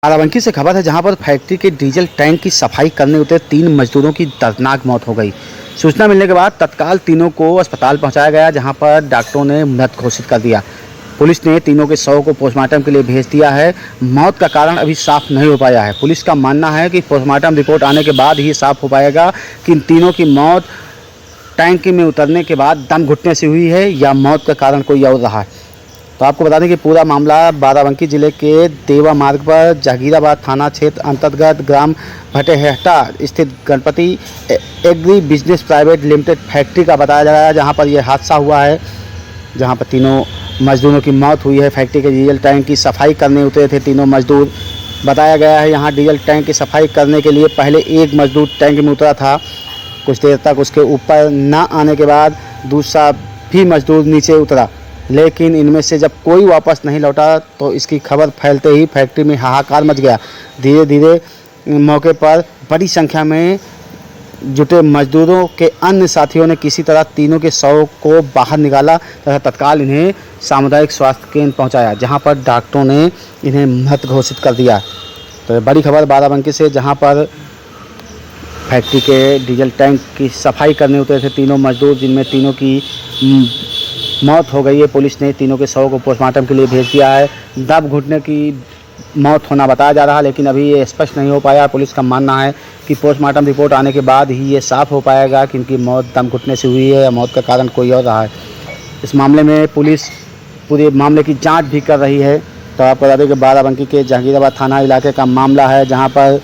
बाराबंकी से खबर है जहां पर फैक्ट्री के डीजल टैंक की सफाई करने उतरे 3 मजदूरों की दर्दनाक मौत हो गई। सूचना मिलने के बाद तत्काल तीनों को अस्पताल पहुंचाया गया जहां पर डॉक्टरों ने मृत घोषित कर दिया। पुलिस ने तीनों के शव को पोस्टमार्टम के लिए भेज दिया है। मौत का कारण अभी साफ नहीं हो पाया है। पुलिस का मानना है कि पोस्टमार्टम रिपोर्ट आने के बाद ही साफ हो पाएगा कि इन तीनों की मौत टैंक में उतरने के बाद दम घुटने से हुई है या मौत का कारण कोई और रहा है। तो आपको बता दें कि पूरा मामला बाराबंकी जिले के देवा मार्ग पर जहांगीराबाद थाना क्षेत्र अंतर्गत ग्राम भटेहटा स्थित Ganpati agri business private limited factory का बताया जा रहा है, जहां पर यह हादसा हुआ है, जहां पर तीनों मजदूरों की मौत हुई है। फैक्ट्री के डीजल टैंक की सफाई करने उतरे थे तीनों मजदूर। बताया गया है यहाँ डीजल टैंक की सफाई करने के लिए पहले एक मजदूर टैंक में उतरा था। कुछ देर तक उसके ऊपर न आने के बाद दूसरा भी मजदूर नीचे उतरा, लेकिन इनमें से जब कोई वापस नहीं लौटा तो इसकी खबर फैलते ही फैक्ट्री में हाहाकार मच गया। धीरे धीरे मौके पर बड़ी संख्या में जुटे मजदूरों के अन्य साथियों ने किसी तरह तीनों के शव को बाहर निकाला तथा तत्काल इन्हें सामुदायिक स्वास्थ्य केंद्र पहुंचाया, जहां पर डॉक्टरों ने इन्हें मृत घोषित कर दिया। तो बड़ी खबर बाराबंकी से, जहां पर फैक्ट्री के डीजल टैंक की सफाई करने उतरे थे तीनों मजदूर, जिनमें तीनों की मौत हो गई है। पुलिस ने तीनों के शव को पोस्टमार्टम के लिए भेज दिया है। दम घुटने की मौत होना बताया जा रहा है, लेकिन अभी ये स्पष्ट नहीं हो पाया। पुलिस का मानना है कि पोस्टमार्टम रिपोर्ट आने के बाद ही ये साफ हो पाएगा कि इनकी मौत दम घुटने से हुई है या मौत का कारण कोई और रहा है। इस मामले में पुलिस पूरे मामले की जाँच भी कर रही है। तो आपको बता दें कि बाराबंकी के जहांगीराबाद थाना इलाके का मामला है, जहाँ पर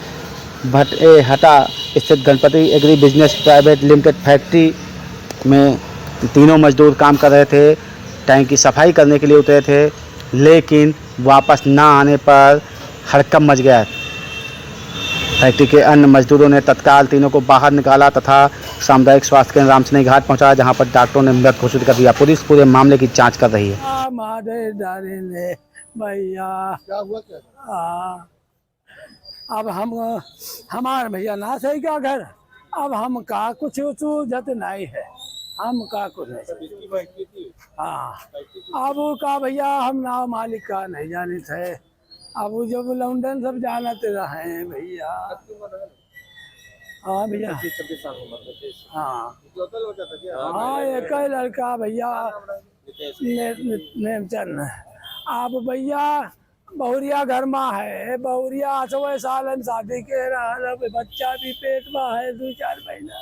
भटेहटा स्थित Ganpati agri business private limited factory में तीनों मजदूर काम कर रहे थे। टैंक की सफाई करने के लिए उतरे थे, लेकिन वापस ना आने पर हड़कंप मच गया। फैक्ट्री के अन्य मजदूरों ने तत्काल तीनों को बाहर निकाला तथा सामुदायिक स्वास्थ्य केंद्र रामसनेही घाट पहुंचाया, जहां पर डॉक्टरों ने मृत घोषित कर दिया। पुलिस पूरे मामले की जांच कर रही है। भैया क्या हुआ क्या? अब हम हमारे भैया ना सही का घर, अब हम का कुछ जत नहीं है, हम का कुछ नहीं। हाँ, अब का भैया हम ना मालिक का नहीं जाने थे। अब जब लंदन सब जानते रहे भैया। हाँ भैया, हाँ हाँ, एक ही लड़का भैया नेमचंद। अब भैया बहुरिया घर में है, बहुरिया 8 साल में शादी के रहा, बच्चा भी पेट में है 2-4 महीना।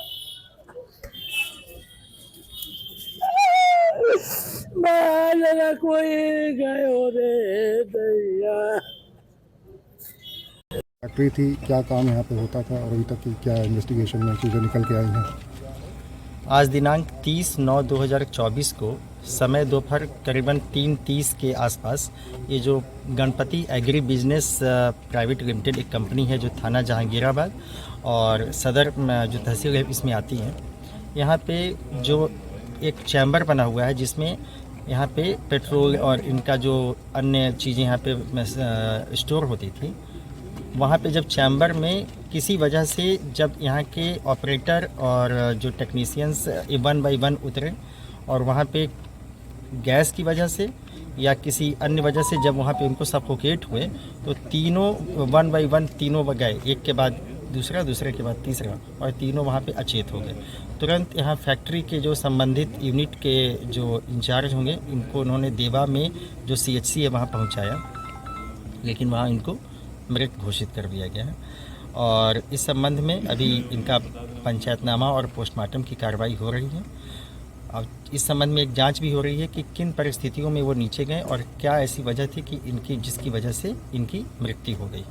कोई गयो रे दैया। फैक्ट्री थी, क्या काम यहाँ पे होता था और अभी तक की क्या इन्वेस्टिगेशन में चीज़ें निकल के आई हैं? आज दिनांक 30/9/2024 को समय दोपहर करीबन 3:30 के आसपास ये जो Ganpati agri business private limited एक कंपनी है जो थाना जहांगीराबाद और सदर जो तहसील है इसमें आती है। यहाँ पे जो एक चैम्बर बना हुआ है जिसमें यहाँ पे पेट्रोल और इनका जो अन्य चीज़ें यहाँ पे स्टोर होती थी, वहाँ पे जब चैम्बर में किसी वजह से जब यहाँ के ऑपरेटर और जो टेक्नीशियंस 1 बाय 1 उतरे और वहाँ पे गैस की वजह से या किसी अन्य वजह से जब वहाँ पे उनको सफोकेट हुए तो तीनों 1 बाय 1 तीनों गए, एक के बाद दूसरा, दूसरे के बाद तीसरा, और तीनों वहाँ पे अचेत हो गए। तुरंत यहाँ फैक्ट्री के जो संबंधित यूनिट के जो इंचार्ज होंगे इनको उन्होंने देवा में जो CHC है वहाँ पहुँचाया, लेकिन वहाँ इनको मृत घोषित कर दिया गया है। और इस संबंध में अभी इनका पंचायतनामा और पोस्टमार्टम की कार्रवाई हो रही है। अब इस संबंध में एक जांच भी हो रही है कि किन परिस्थितियों में वो नीचे गए और क्या ऐसी वजह थी कि इनकी जिसकी वजह से इनकी मृत्यु हो गई।